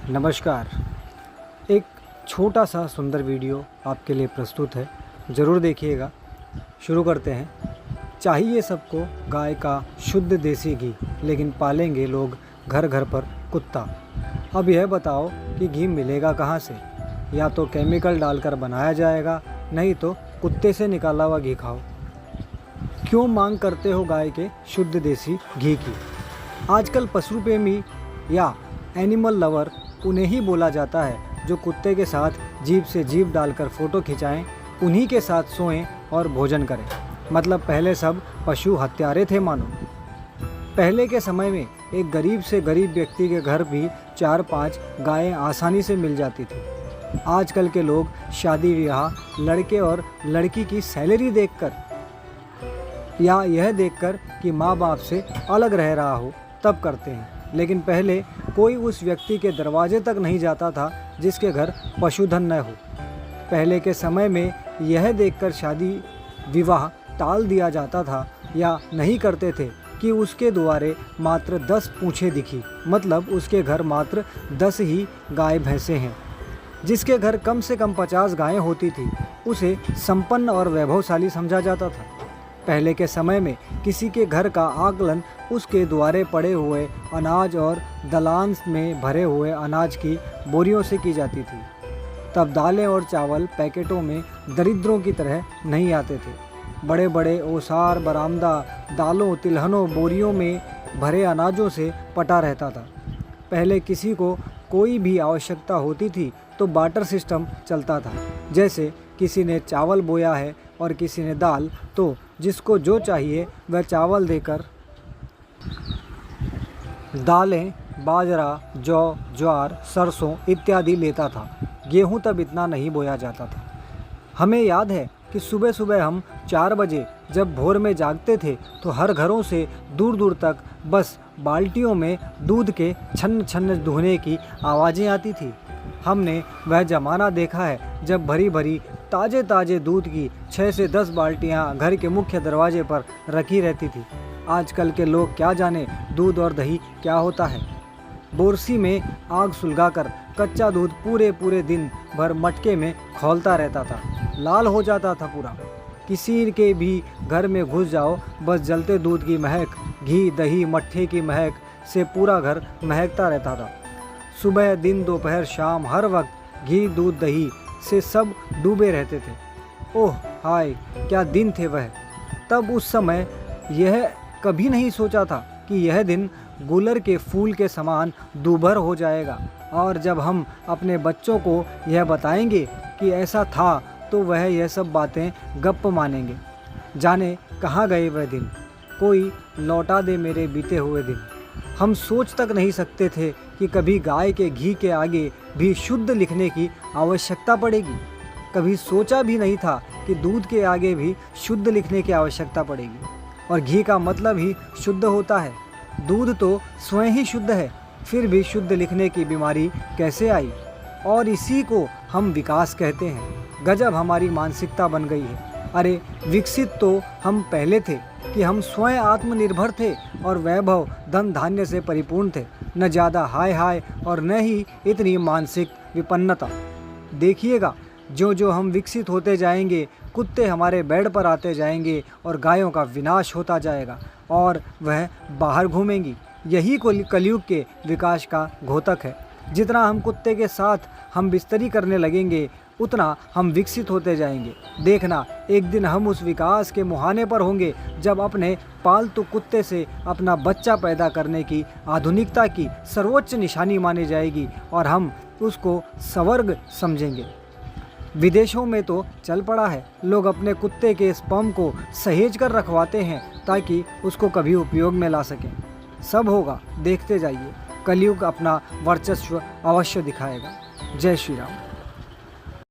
नमस्कार। एक छोटा सा सुंदर वीडियो आपके लिए प्रस्तुत है, ज़रूर देखिएगा। शुरू करते हैं। चाहिए सबको गाय का शुद्ध देसी घी, लेकिन पालेंगे लोग घर घर पर कुत्ता। अब यह बताओ कि घी मिलेगा कहाँ से? या तो केमिकल डालकर बनाया जाएगा, नहीं तो कुत्ते से निकाला हुआ घी खाओ। क्यों मांग करते हो गाय के शुद्ध देसी घी की? आजकल पशु प्रेमी या एनिमल लवर उन्हें ही बोला जाता है जो कुत्ते के साथ जीभ से जीभ डालकर फ़ोटो खिंचाएं, उन्हीं के साथ सोएं और भोजन करें। मतलब पहले सब पशु हत्यारे थे मानो। पहले के समय में एक गरीब से गरीब व्यक्ति के घर भी 4-5 गायें आसानी से मिल जाती थी। आजकल के लोग शादी ब्याह, लड़के और लड़की की सैलरी देखकर या यह देखकर कि माँ बाप से अलग रह रहा हो तब करते हैं। लेकिन पहले कोई उस व्यक्ति के दरवाजे तक नहीं जाता था जिसके घर पशुधन न हो। पहले के समय में यह देखकर शादी विवाह टाल दिया जाता था या नहीं करते थे कि उसके द्वारे मात्र 10 पूँछें दिखी, मतलब उसके घर मात्र 10 ही गाय भैंसे हैं। जिसके घर कम से कम 50 गायें होती थी उसे संपन्न और वैभवशाली समझा जाता था। पहले के समय में किसी के घर का आकलन उसके द्वारे पड़े हुए अनाज और दलान में भरे हुए अनाज की बोरियों से की जाती थी। तब दालें और चावल पैकेटों में दरिद्रों की तरह नहीं आते थे। बड़े बड़े ओसार बरामदा दालों तिलहनों बोरियों में भरे अनाजों से पटा रहता था। पहले किसी को कोई भी आवश्यकता होती थी तो बार्टर सिस्टम चलता था। जैसे किसी ने चावल बोया है और किसी ने दाल, तो जिसको जो चाहिए वह चावल देकर दालें, बाजरा, जौ, ज्वार, सरसों इत्यादि लेता था। गेहूं तब इतना नहीं बोया जाता था। हमें याद है कि सुबह सुबह हम 4 बजे जब भोर में जागते थे तो हर घरों से दूर दूर तक बस बाल्टियों में दूध के छन्न छन्न दुहने की आवाज़ें आती थी। हमने वह ज़माना देखा है जब भरी भरी ताज़े ताज़े दूध की 6 से 10 बाल्टियाँ घर के मुख्य दरवाजे पर रखी रहती थी। आजकल के लोग क्या जाने दूध और दही क्या होता है। बोरसी में आग सुलगाकर कच्चा दूध पूरे पूरे दिन भर मटके में खौलता रहता था, लाल हो जाता था पूरा। किसी के भी घर में घुस जाओ, बस जलते दूध की महक, घी दही मट्ठे की महक से पूरा घर महकता रहता था। सुबह दिन दोपहर शाम हर वक्त घी दूध दही से सब डूबे रहते थे। ओह हाय, क्या दिन थे वह। तब उस समय यह कभी नहीं सोचा था कि यह दिन गुलर के फूल के समान दूभर हो जाएगा, और जब हम अपने बच्चों को यह बताएंगे कि ऐसा था तो वह यह सब बातें गप्प मानेंगे। जाने कहाँ गए वह दिन, कोई लौटा दे मेरे बीते हुए दिन। हम सोच तक नहीं सकते थे कि कभी गाय के घी के आगे भी शुद्ध लिखने की आवश्यकता पड़ेगी। कभी सोचा भी नहीं था कि दूध के आगे भी शुद्ध लिखने की आवश्यकता पड़ेगी। और घी का मतलब ही शुद्ध होता है। दूध तो स्वयं ही शुद्ध है, फिर भी शुद्ध लिखने की बीमारी कैसे आई? और इसी को हम विकास कहते हैं। गजब हमारी मानसिकता बन गई है। अरे विकसित तो हम पहले थे कि हम स्वयं आत्मनिर्भर थे और वैभव धन धान्य से परिपूर्ण थे। न ज़्यादा हाय हाय और न ही इतनी मानसिक विपन्नता। देखिएगा जो जो हम विकसित होते जाएंगे, कुत्ते हमारे बेड पर आते जाएंगे और गायों का विनाश होता जाएगा और वह बाहर घूमेंगी। यही कलयुग के विकास का घोतक है। जितना हम कुत्ते के साथ हम बिस्तरी करने लगेंगे उतना हम विकसित होते जाएंगे। देखना एक दिन हम उस विकास के मुहाने पर होंगे जब अपने पालतू कुत्ते से अपना बच्चा पैदा करने की आधुनिकता की सर्वोच्च निशानी मानी जाएगी और हम उसको स्वर्ग समझेंगे। विदेशों में तो चल पड़ा है, लोग अपने कुत्ते के स्पर्म को सहेज कर रखवाते हैं ताकि उसको कभी उपयोग में ला सकें। सब होगा, देखते जाइए। कलयुग अपना वर्चस्व अवश्य दिखाएगा। जय श्री राम।